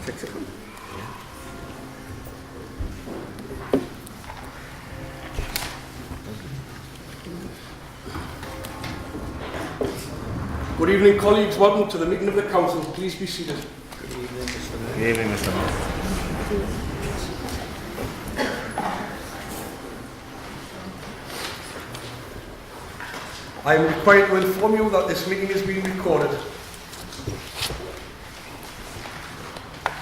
6 o'clock. Good evening, colleagues. Welcome to the meeting of the Council. Please be seated. Good evening, Mr. Mayor. Good evening, Mr. Mayor. I am required to inform you that this meeting is being recorded.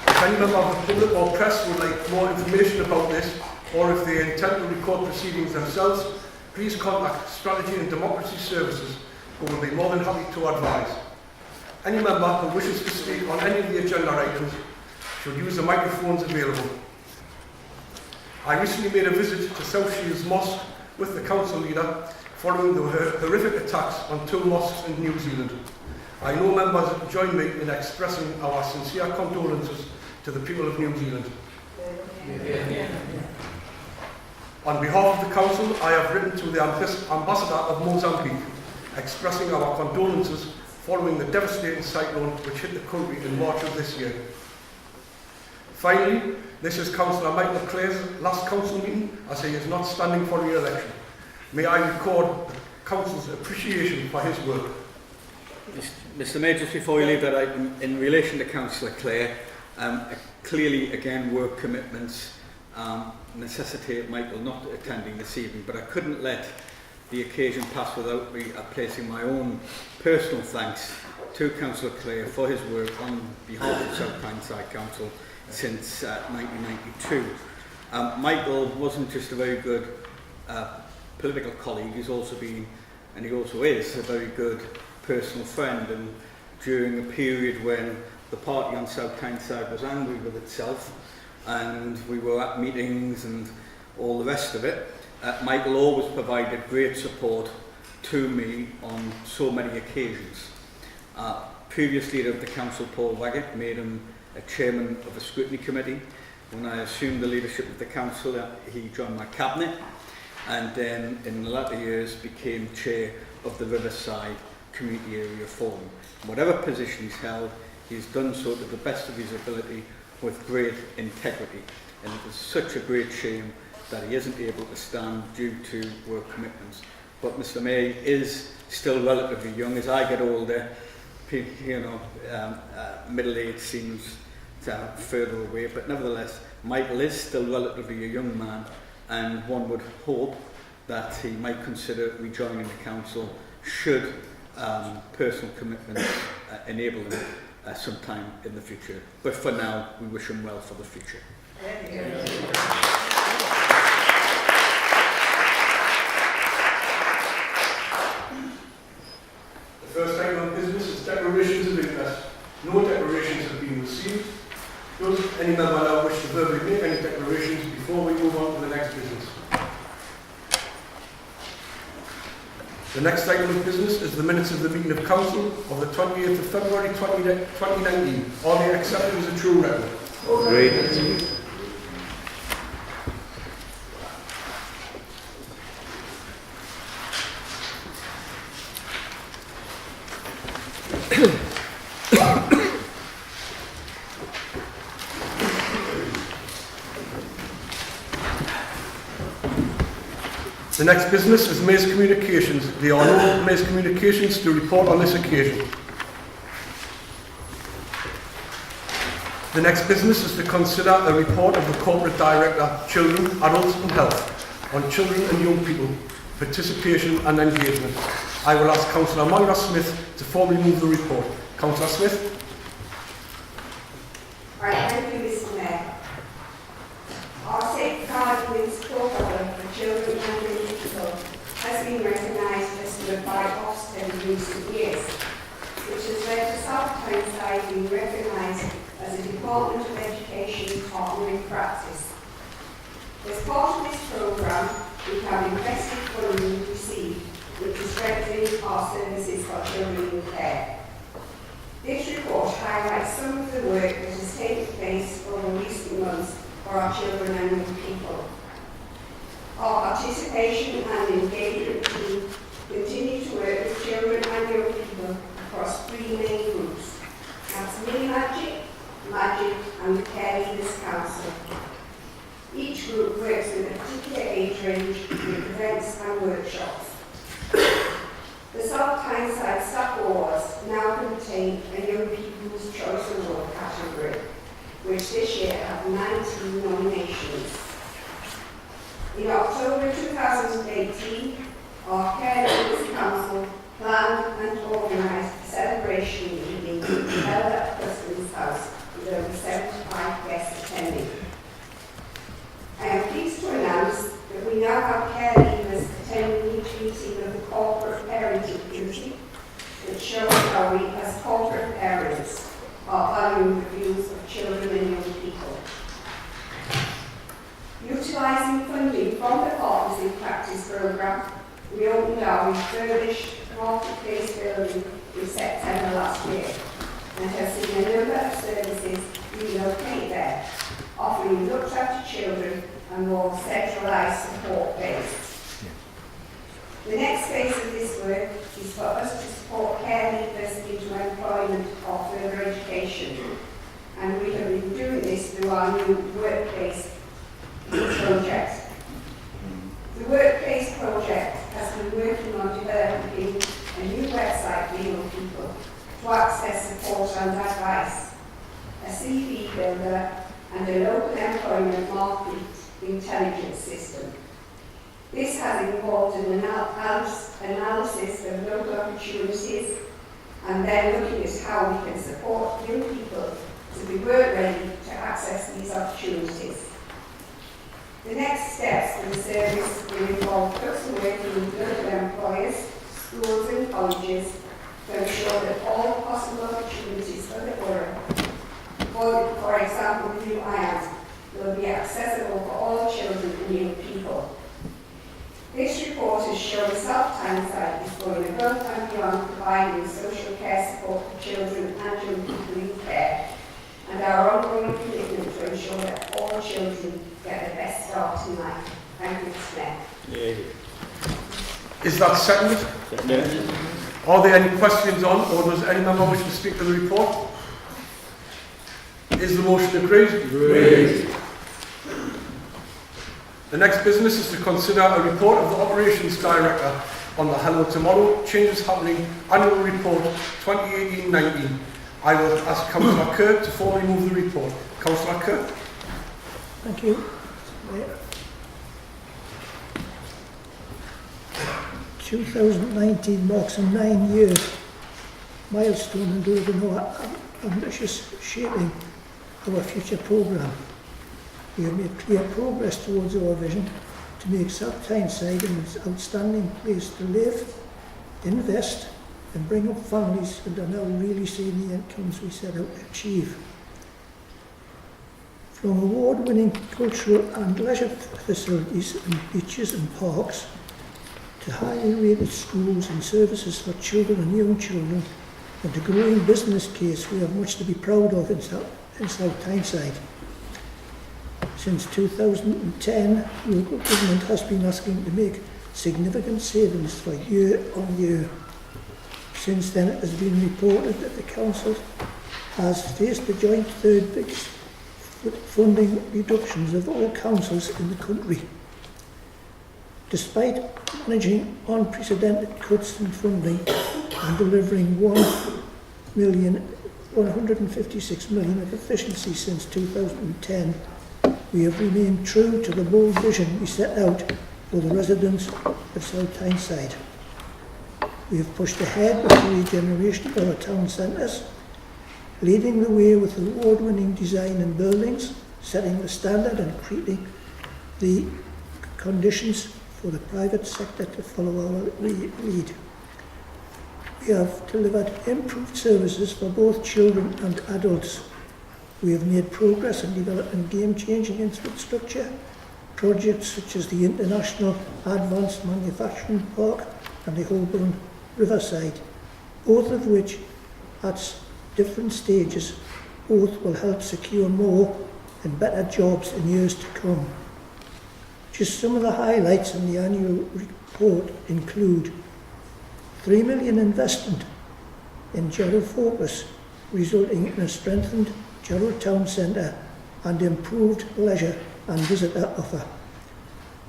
If any member of the public or press would like more information about this, or if they intend to record proceedings themselves, please contact Strategy and Democracy Services, who will be more than happy to advise. Any member who wishes to speak on any of the agenda items should use the microphones available. I recently made a visit to South Shields Mosque with the council leader following the horrific attacks on 2 mosques in New Zealand. I know members join me in expressing our sincere condolences to the people of New Zealand. On behalf of the council, I have written to the ambassador of Mozambique, expressing our condolences following the devastating cyclone which hit the country in March of this year. Finally, this is Councillor Michael Clare's last council meeting, as he is not standing for re-election. May I record the council's appreciation for his work. Mr. Mayor, just before we leave that item, in relation to Councillor Clare, clearly again work commitments necessitate Michael not attending this evening, but I couldn't let the occasion pass without me placing my own personal thanks to Councillor Clare for his work on behalf of South Tyneside Council since 1992. Michael wasn't just a very good political colleague, he's also been, and he also is, a very good personal friend, and during a period when the party on South Tyneside was angry with itself and we were at meetings and all the rest of it, Michael always provided great support to me on so many occasions. Previous leader of the council, Paul Waggett, made him a chairman of the scrutiny committee. When I assumed the leadership of the council, he joined my cabinet, and then in the latter years became chair of the Riverside Community Area Forum. Whatever position he's held, he's done so to the best of his ability with great integrity. And it was such a great shame that he isn't able to stand due to work commitments. But Mr. Mayor is still relatively young. As I get older, middle age seems further away, but nevertheless, Michael is still relatively a young man, and one would hope that he might consider rejoining the council should personal commitments enable him sometime in the future. But for now, we wish him well for the future. The first item of business is declarations of interest. No declarations have been received. Does any member now wish to verbally make any declarations before we move on to the next business? The next item of business is the minutes of the meeting of council of the 28th of February 2019. Are they accepted as a true record? Agreed. The next business is Mayor's Communications. There are no Mayor's Communications to report on this occasion. The next business is to consider a report of the Corporate Director, Children, Adults and Health on children and young people, participation and engagement. I will ask Councillor Moira Smith to formally move the report. Councillor Smith. Right, thank you, Mr. Mayor. Our Safeguard Wins programme for children and young people has been recognised as good by Ofsted in recent years, which has led to South Tyneside being recognised as a Department of Education partnering practice. As part of this programme, we have invested funding received, which is strengthening our services for children in care. This report highlights some of the work that has taken place over recent months for our children and young people. Our participation and engagement team continue to work with children and young people across 3 main groups. That's Mini Magic, Magic and the which this year have 19 nominations. In October 2018, our Care Leaders Council planned and organised a celebration evening held at Preston's house with over 75 guests attending. I am pleased to announce that we now have care leaders attending each meeting of the corporate parenting committee, which shows how we as corporate parents are valuing the views of children and young people. Utilising funding from the Partners in Practice programme, we opened our refurbished marketplace building in September last year and have seen a number of services relocate there, offering looked after children and more centralised support based. The next phase of this work is for us to support care leavers into employment or further education, and we have been doing this through our new workplace project. The workplace project has been working on developing a new website for young people to access support and advice, a CV builder, and a local employment market intelligence system. This has involved an analysis of local opportunities and then looking at how we can support young people to be work ready to access these opportunities. The next steps for the service will involve us working with local employers, schools and colleges to ensure that all possible opportunities for the borough, for example the new IAMS, will be accessible for all children and young people. This report has shown South Tyneside is going above and beyond providing social care support for children and young people in care, and our ongoing commitment to ensure that all children get the best start in life. Thank you, Mr. Mayor. Is that seconded? Yeah. Are there any questions on, or does any member wish to speak to the report? Is the motion agreed? Agreed. The next business is to consider a report of the Operations Director on the Hello Tomorrow Changes Happening Annual Report 2018-19. I will ask Councillor Kerr to formally move the report. Councillor Kerr. Thank you. 2019 marks a 9-year milestone in delivering our ambitious shaping our future programme. We have made clear progress towards our vision to make South Tyneside an outstanding place to live, invest and bring up families and are now really seeing the outcomes we set out to achieve. From award-winning cultural and leisure facilities and beaches and parks to highly rated schools and services for children and young children and a growing business case, we have much to be proud of in South Tyneside. Since 2010, local government has been asking to make significant savings for year on year. Since then, it has been reported that the council has faced the joint third biggest funding reductions of all councils in the country. Despite managing unprecedented cuts in funding and delivering £156 million of efficiency since 2010, we have remained true to the bold vision we set out for the residents of South Tyneside. We have pushed ahead with the regeneration of our town centres, leading the way with award-winning design and buildings, setting the standard and creating the conditions for the private sector to follow our lead. We have delivered improved services for both children and adults. We have made progress in developing game-changing infrastructure, projects such as the International Advanced Manufacturing Park and the Holborn Riverside, both of which at different stages, both will help secure more and better jobs in years to come. Just some of the highlights in the annual report include £3 million investment in Jarrow Focus, resulting in a strengthened Jarrow Town Centre and improved leisure and visitor offer.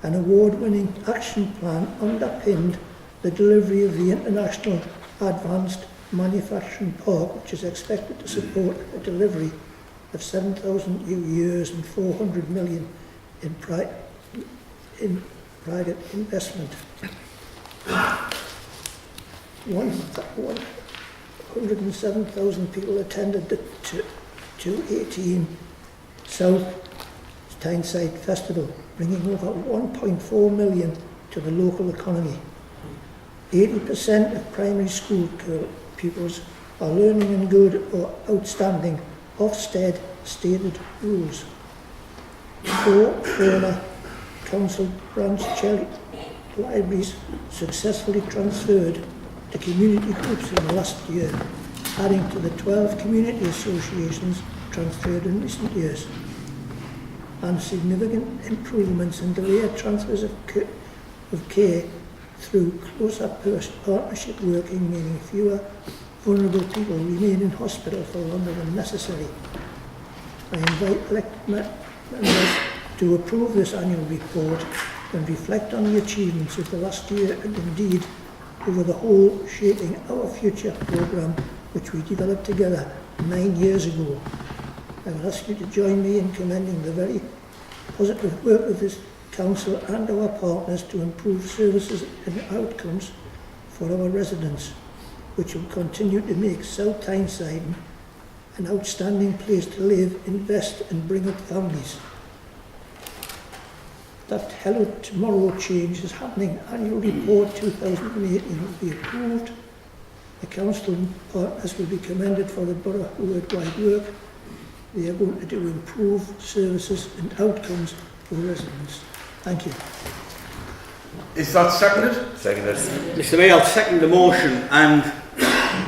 An award-winning action plan underpinned the delivery of the International Advanced Manufacturing Park, which is expected to support the delivery of 7,000 new years and 400 million in private investment. 107,000 people attended the 218 South Tyneside Festival, bringing over 1.4 million to the local economy. 80% of primary school pupils are learning in good or outstanding Ofsted stated rules. 4 former council branch libraries successfully transferred to community groups in the last year, adding to the 12 community associations transferred in recent years. And significant improvements in delayed transfers of care through closer partnership working, meaning fewer vulnerable people remain in hospital for longer than necessary. I invite elected members to approve this annual report and reflect on the achievements of the last year and indeed over the whole Shaping Our Future programme which we developed together 9 years ago. I would ask you to join me in commending the very positive work of this Council and our partners to improve services and outcomes for our residents, which will continue to make South Tyneside an outstanding place to live, invest and bring up families. That Hello Tomorrow change is happening. Annual Report 2018 will be approved. The Council and partners will be commended for the Borough worldwide work. They are going to do improve services and outcomes for residents. Thank you. Is that seconded? Seconded. Mr Mayor, I'll second the motion, and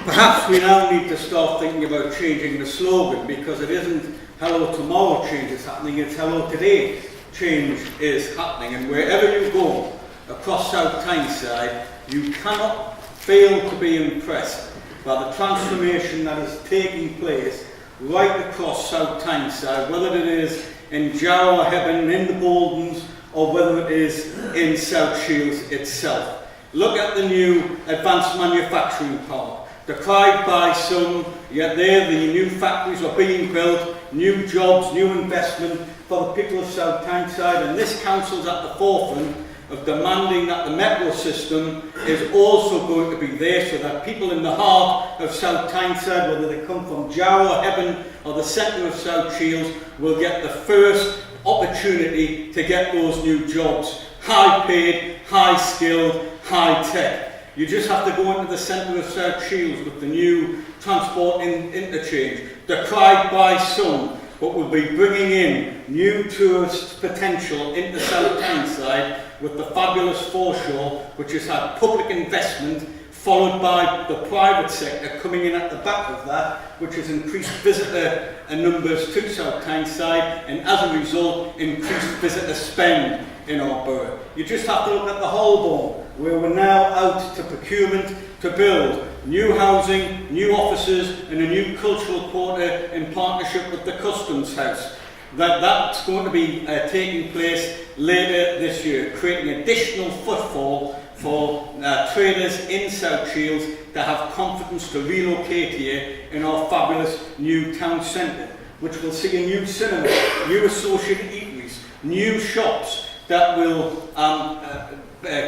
perhaps we now need to start thinking about changing the slogan, because it isn't Hello Tomorrow change is happening, it's Hello Today change is happening. And wherever you go across South Tyneside, you cannot fail to be impressed by the transformation that is taking place right across South Tyneside, whether it is in Jarrow, Hebburn, in the Boldens, or whether it is in South Shields itself. Look at the new advanced manufacturing park. Decried by some, yet there the new factories are being built, new jobs, new investment for the people of South Tyneside, and this council is at the forefront of demanding that the metro system is also going to be there so that people in the heart of South Tyneside, whether they come from Jarrow, Hebburn or the centre of South Shields, will get the first opportunity to get those new jobs. High paid, high skilled, high tech. You just have to go into the centre of South Shields with the new transport interchange, decried by some, but will be bringing in new tourist potential into South Tyneside with the fabulous foreshore, which has had public investment followed by the private sector coming in at the back of that, which has increased visitor numbers to South Tyneside and as a result increased visitor spend in our borough. You just have to look at the Holborn, where we're now out to procurement to build new housing, new offices and a new cultural quarter in partnership with the Customs House. That's going to be taking place later this year, creating additional footfall for traders in South Shields to have confidence to relocate here in our fabulous new town centre, which will see a new cinema, new associated eateries, new shops that will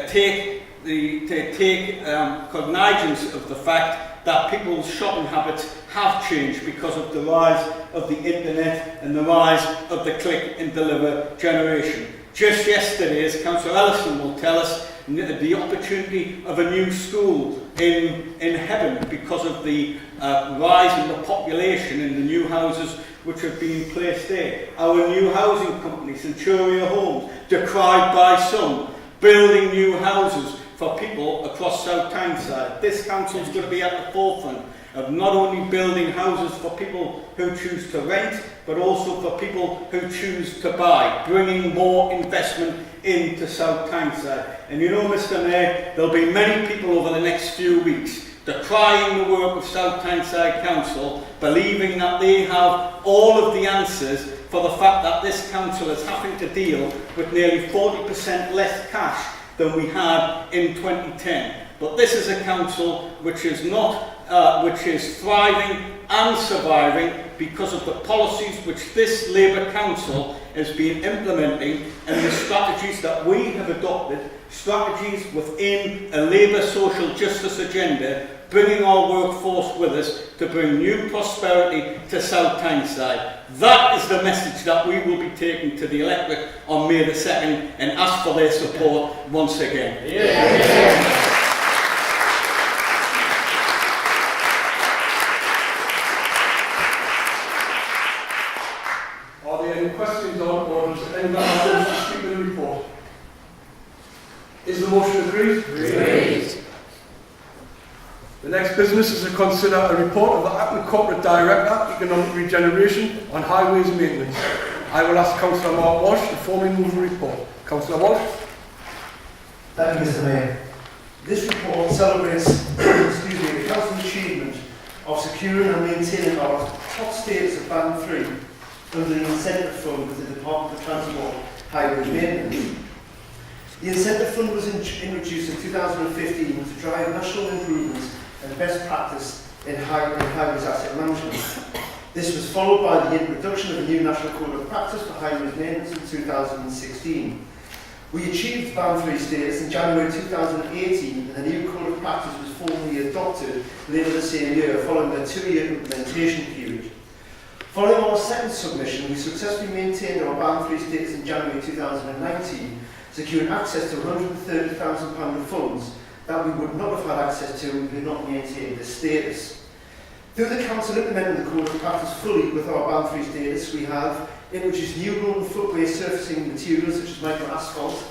take cognizance of the fact that people's shopping habits have changed because of the rise of the internet and the rise of the click and deliver generation. Just yesterday, as Councillor Ellison will tell us, the opportunity of a new school in Hebburn because of the rise in the population in the new houses which have been placed there. Our new housing company, Centuria Homes, decried by some, building new houses for people across South Tyneside. This council is going to be at the forefront of not only building houses for people who choose to rent, but also for people who choose to buy, bringing more investment into South Tyneside. And you know, Mr Mayor, there'll be many people over the next few weeks decrying the work of South Tyneside Council, believing that they have all of the answers for the fact that this council is having to deal with nearly 40% less cash than we had in 2010. But this is a council which is not, which is thriving and surviving because of the policies which this Labour Council has been implementing and the strategies that we have adopted, strategies within a Labour social justice agenda, bringing our workforce with us to bring new prosperity to South Tyneside. That is the message that we will be taking to the electorate on May the 2nd and ask for their support once again. Are there any questions on or does anyone want to speak to the report? Is the motion agreed? Agreed. The next business is to consider a report of the Acting Corporate Director, Economic Regeneration and Highways Maintenance. I will ask Councillor Mark Walsh to formally move the report. Councillor Walsh. Thank you, Mr. Mayor. This report celebrates the Council's achievement of securing and maintaining our top status of Band 3 under the incentive fund with the Department of Transport Highways Maintenance. The incentive fund was introduced in 2015 to drive national improvements and best practice in highways asset management. This was followed by the introduction of a new national code of practice for highways maintenance in 2016. We achieved Band 3 status in January 2018 and the new code of practice was formally adopted later the same year following a 2-year implementation period. Following our second submission, we successfully maintained our Band 3 status in January 2019, securing access to £130,000 of funds that we would not have had access to if we had not maintained this status. Through the Council implementing the Code of Practice fully with our Band 3 status, we have introduced new road and footway surfacing materials such as micro asphalt,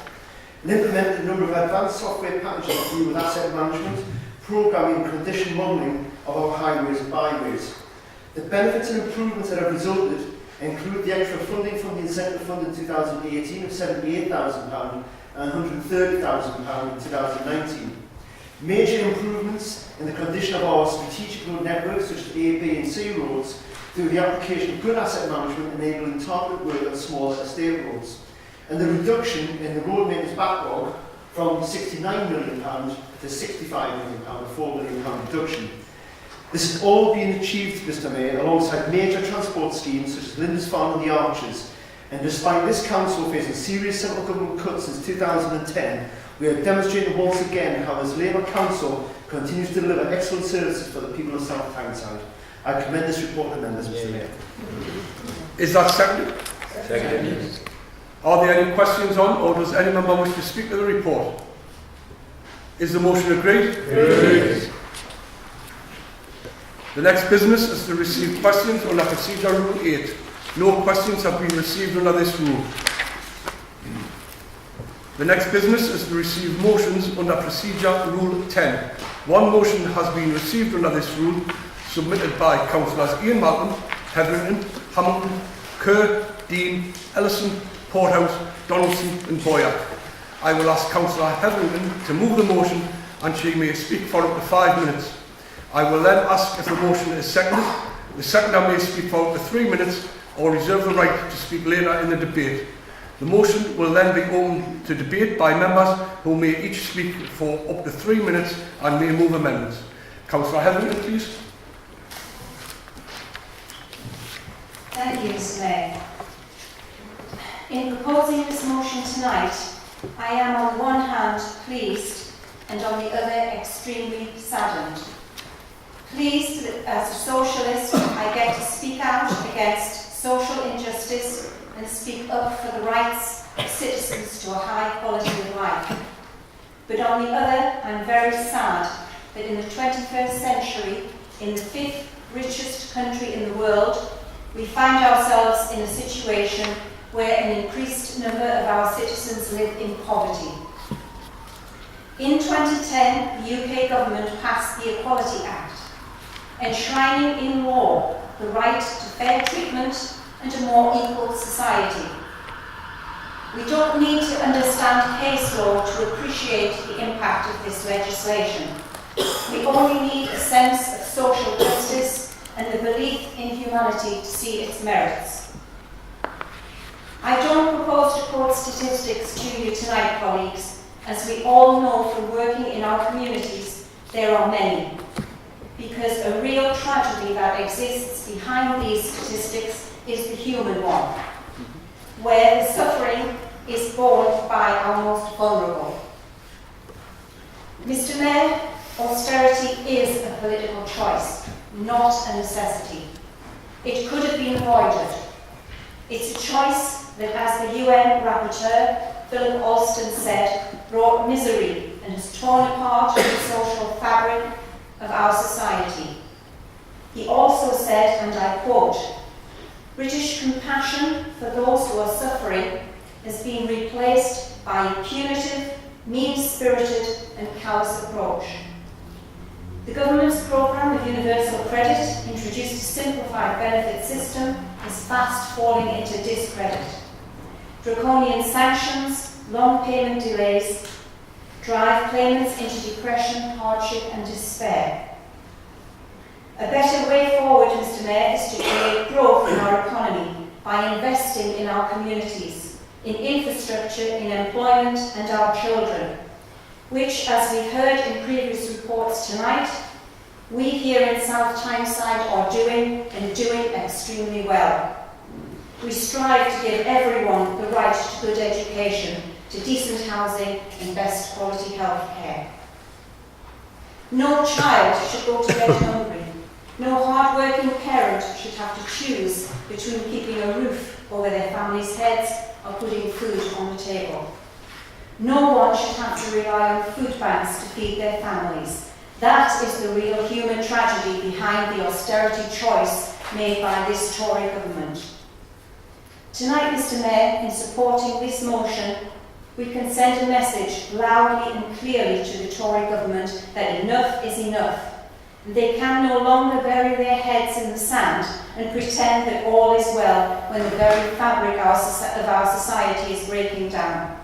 and implemented a number of advanced software packages to do with asset management, programming and condition modelling of our highways and byways. The benefits and improvements that have resulted include the extra funding from the incentive fund in 2018 of £78,000 and £130,000 in 2019. Major improvements in the condition of our strategic road networks such as A, B and C roads through the application of good asset management enabling targeted work on smaller estate roads. And the reduction in the road maintenance backlog from £69 million to £65 million, a £4 million reduction. This has all been achieved, Mr Mayor, alongside major transport schemes such as Lindisfarne and the Arches. And despite this council facing serious central government cuts since 2010, we have demonstrated once again how this Labour Council continues to deliver excellent services for the people of South Tyneside. I commend this report to members, Mr Mayor. Is that seconded? Seconded. Are there any questions on or does any member wish to speak to the report? Is the motion agreed? Agreed. The next business is to receive questions under Procedure Rule 8. No questions have been received under this rule. The next business is to receive motions under Procedure Rule 10. One motion has been received under this rule, submitted by Councillors Ian Malcolm, Hetherington, Hamilton, Kerr, Dean, Ellison, Porthouse, Donaldson and Boyer. I will ask Councillor Hetherington to move the motion and she may speak for up to 5 minutes. I will then ask if the motion is seconded. The seconder may speak for up to 3 minutes or reserve the right to speak later in the debate. The motion will then be open to debate by members who may each speak for up to 3 minutes and may move amendments. Councillor Hetherington, please. Thank you, Mr Mayor. In proposing this motion tonight, I am on the one hand pleased and on the other extremely saddened. Pleased that as a socialist I get to speak out against social injustice and speak up for the rights of citizens to a high quality of life. But on the other, I'm very sad that in the 21st century, in the 5th richest country in the world, we find ourselves in a situation where an increased number of our citizens live in poverty. In 2010, the UK government passed the Equality Act, enshrining in law the right to fair treatment and a more equal society. We don't need to understand case law to appreciate the impact of this legislation. We only need a sense of social justice and the belief in humanity to see its merits. I don't propose to quote statistics to you tonight, colleagues. As we all know from working in our communities, there are many. because a real tragedy that exists behind these statistics is the human one, where the suffering is borne by our most vulnerable. Mr. Mayor, austerity is a political choice, not a necessity. It could have been avoided. It's a choice that, as the UN Rapporteur, Philip Alston said, brought misery and has torn apart the social fabric of our society. He also said, and I quote, "British compassion for those who are suffering has been replaced by a punitive, mean-spirited and callous approach." The government's programme of universal credit, introduced a simplified benefit system, is fast falling into discredit. Draconian sanctions, long payment delays, drive claimants into depression, hardship and despair. A better way forward, Mr. Mayor, is to create growth in our economy by investing in our communities, in infrastructure, in employment and our children, which, as we've heard in previous reports tonight, we here in South Tyneside are doing, and doing extremely well. We strive to give everyone the right to good education, to decent housing and best quality health care. No child should go to bed hungry. No hard-working parent should have to choose between keeping a roof over their family's heads or putting food on the table. No one should have to rely on food banks to feed their families. That is the real human tragedy behind the austerity choice made by this Tory government. Tonight, Mr. Mayor, in supporting this motion, we can send a message loudly and clearly to the Tory government that enough is enough. They can no longer bury their heads in the sand and pretend that all is well when the very fabric of our society is breaking down.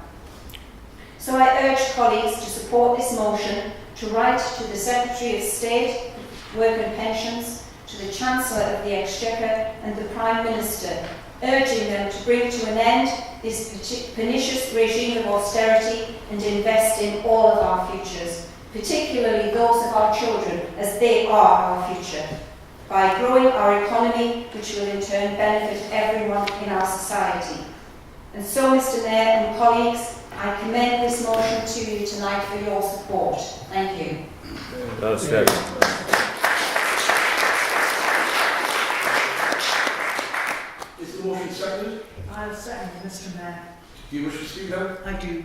So I urge colleagues to support this motion, to write to the Secretary of State, Work and Pensions, to the Chancellor of the Exchequer and the Prime Minister, urging them to bring to an end this pernicious regime of austerity and invest in all of our futures, particularly those of our children, as they are our future, by growing our economy, which will in turn benefit everyone in our society. And so, Mr. Mayor and colleagues, I commend this motion to you tonight for your support. Thank you. That's good. Is the motion seconded? I'll second, Mr. Mayor. Do you wish to speak now? I do.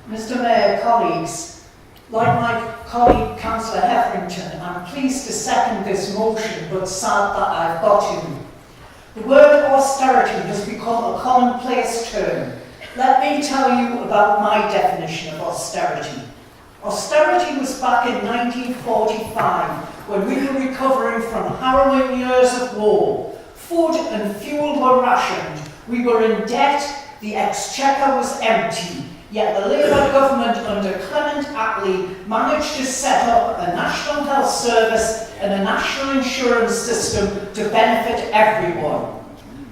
Mr. Mayor, colleagues, like my colleague Councillor Hetherington, I'm pleased to second this motion, but sad that I've got to. The word austerity has become a commonplace term. Let me tell you about my definition of austerity. Austerity was back in 1945, when we were recovering from harrowing years of war. Food and fuel were rationed, we were in debt, the exchequer was empty, yet the Labour government under Clement Attlee managed to set up a National Health Service and a national insurance system to benefit everyone.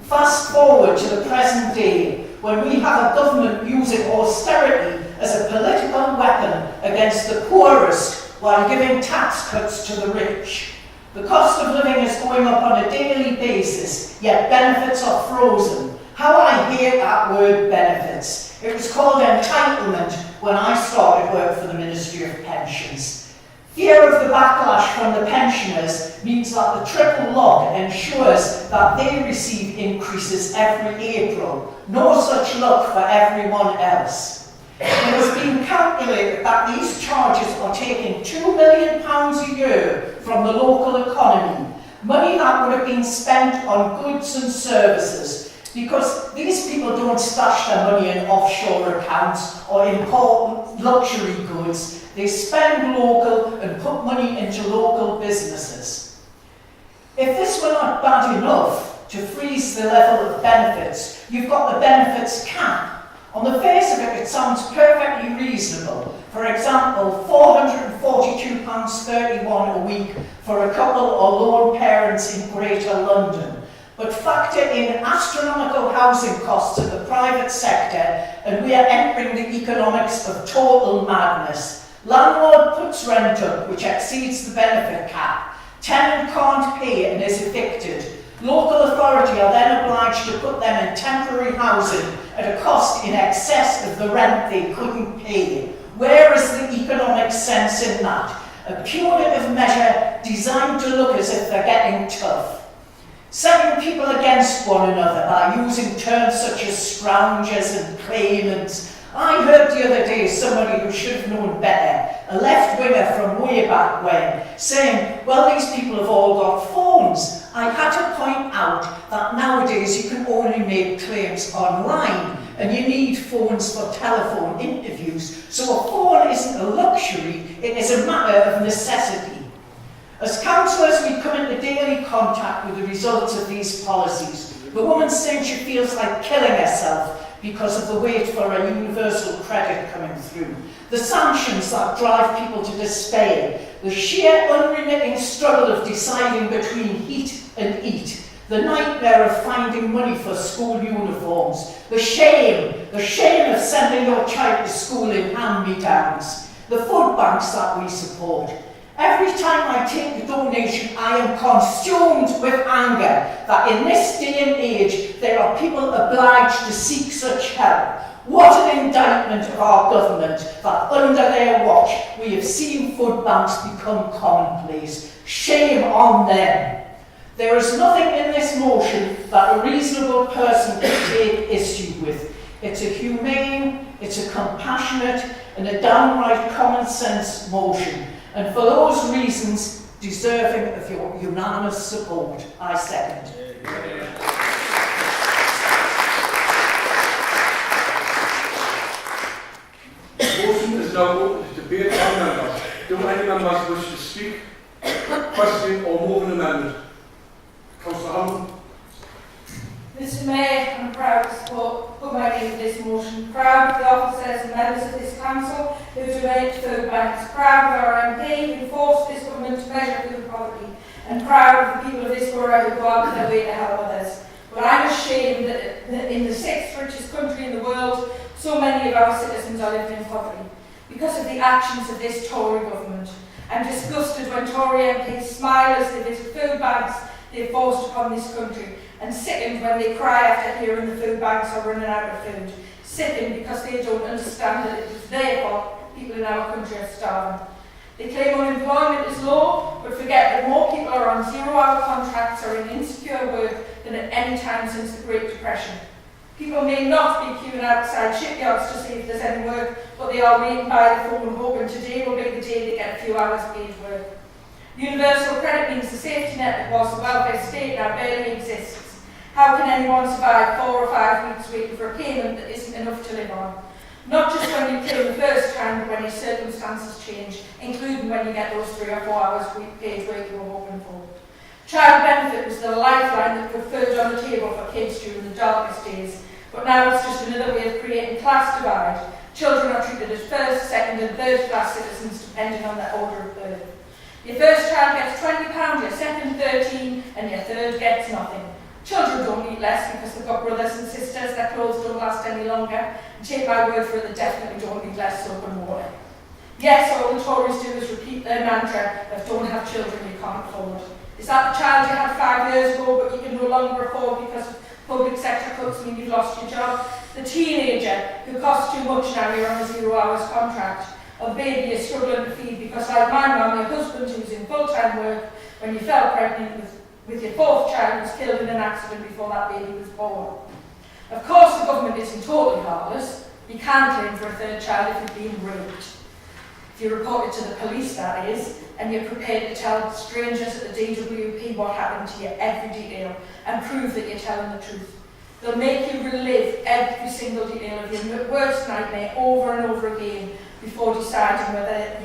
Fast forward to the present day, when we have a government using austerity as a political weapon against the poorest while giving tax cuts to the rich. The cost of living is going up on a daily basis, yet benefits are frozen. How I hate that word benefits. It was called entitlement when I started work for the Ministry of Pensions. Fear of the backlash from the pensioners means that the triple log ensures that they receive increases every April. No such luck for everyone else. It has been calculated that these charges are taking £2 million a year from the local economy, money that would have been spent on goods and services, because these people don't stash their money in offshore accounts or import luxury goods. They spend local and put money into local businesses. If this were not bad enough to freeze the level of benefits, you've got the benefits cap. On the face of it, it sounds perfectly reasonable. For example, £442.31 a week for a couple or lone parents in Greater London. but factor in astronomical housing costs of the private sector and we are entering the economics of total madness. Landlord puts rent up which exceeds the benefit cap. Tenant can't pay and is evicted. Local authority are then obliged to put them in temporary housing at a cost in excess of the rent they couldn't pay. Where is the economic sense in that? A punitive measure designed to look as if they're getting tough. Setting people against one another by using terms such as scroungers and claimants. I heard the other day somebody who should have known better, a left-winger from way back when, saying, well, these people have all got phones. I had to point out that nowadays you can only make claims online and you need phones for telephone interviews. So a phone isn't a luxury, it is a matter of necessity. As councillors, we come into daily contact with the results of these policies. The woman saying she feels like killing herself because of the wait for a universal credit coming through. The sanctions that drive people to despair. The sheer unremitting struggle of deciding between heat and eat. The nightmare of finding money for school uniforms. The shame of sending your child to school in hand-me-downs. The food banks that we support. Every time I take a donation, I am consumed with anger that in this day and age, there are people obliged to seek such help. What an indictment of our government that under their watch, we have seen food banks become commonplace. Shame on them. There is nothing in this motion that a reasonable person can take issue with. It's a humane, it's a compassionate, and a downright common sense motion. And for those reasons, deserving of your unanimous support, I second. The motion is now open to debate by members. Do any members wish to speak, question or move an amendment? Councillor Hammond. Mr Mayor, I'm proud to put my name to this motion. Proud of the officers and members of this council who donate to food banks. Proud of our MP who forced this government to measure food poverty. And proud of the people of this borough who go out of their way to help others. But I'm ashamed that in the sixth richest country in the world, so many of our citizens are living in poverty because of the actions of this Tory government. I'm disgusted when Tory MPs smile as they visit food banks they've forced upon this country, and sickened when they cry after hearing the food banks are running out of food. Sickened because they don't understand that it is their fault people in our country are starving. They claim unemployment is low, but forget that more people are on zero-hour contracts or in insecure work than at any time since the Great Depression. People may not be queuing outside shipyards to see if there's any work, but they are waiting by the phone hoping today will be the day they get a few hours paid work. Universal credit means the safety net that was the welfare state now barely exists. How can anyone survive 4 or 5 weeks waiting for a payment that isn't enough to live on? Not just when you claim the first time, but when your circumstances change, including when you get those 3 or 4 hours paid work you were hoping for. Child benefit was the lifeline that put food on the table for kids during the darkest days, but now it's just another way of creating class divide. Children are treated as first, second and third class citizens depending on their order of birth. Your first child gets £20, your second 13 and your third gets nothing. Children don't eat less because they've got brothers and sisters, their clothes don't last any longer, and take my word for it, they definitely don't need less soap and water. Yes, all the Tories do is repeat their mantra of don't have children you can't afford. Is that the child you had 5 years ago but you can no longer afford because of public sector cuts mean you've lost your job? The teenager who costs too much now you're on a 0 hours contract? Or baby you're struggling to feed because like my mum, your husband who's in full-time work, when you fell pregnant with your 4th child was killed in an accident before that baby was born. Of course the government isn't totally heartless. You can claim for a 3rd child if you've been raped. If you report it to the police, that is, and you're prepared to tell strangers at the DWP what happened to you, every detail, and prove that you're telling the truth. They'll make you relive every single detail of your worst nightmare over and over again before deciding whether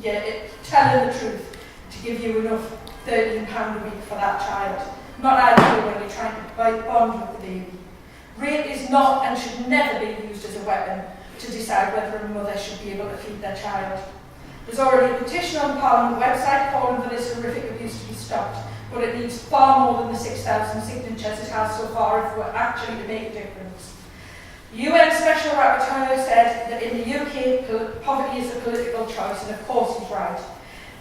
you're telling the truth to give you enough £13 a week for that child. Not ideal when you're trying to bond with the baby. Rape is not and should never be used as a weapon to decide whether a mother should be able to feed their child. There's already a petition on the Parliament website calling for this horrific abuse to be stopped, but it needs far more than the 6,000 signatures it has so far if we're actually to make a difference. The UN Special Rapporteur said that in the UK, poverty is a political choice, and of course he's right.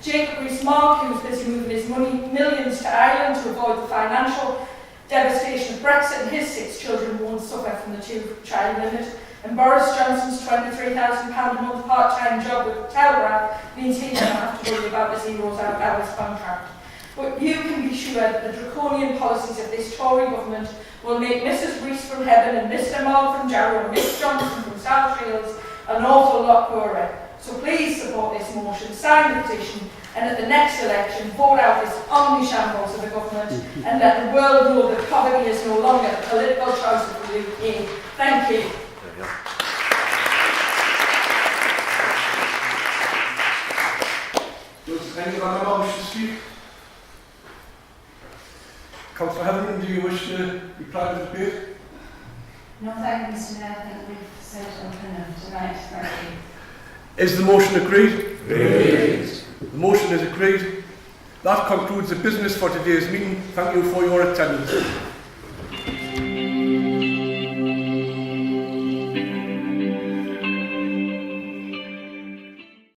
Jacob Rees-Mogg, who's busy moving his money, millions to Ireland to avoid the financial devastation of Brexit, and his 6 children won't suffer from the 2-child limit. And Boris Johnson's £23,000 a month part-time job with Telegraph means he doesn't have to worry about the zeros hours contract. But you can be sure that the draconian policies of this Tory government will make Mrs Rees from Heaven and Mr Mogg from Jarrow and Miss Johnson from South Shields an awful lot poorer. So please support this motion, sign the petition, and at the next election vote out this omni-shambles of a government and let the world know that poverty is no longer a political choice of the UK. Thank you. Does any other member wish to speak? Councillor Heatherton, do you wish to reply to the debate? No, thank you, Mr Mayor. I think we've said enough tonight. Thank you. Is the motion agreed? Agreed. The motion is agreed. That concludes the business for today's meeting. Thank you for your attendance.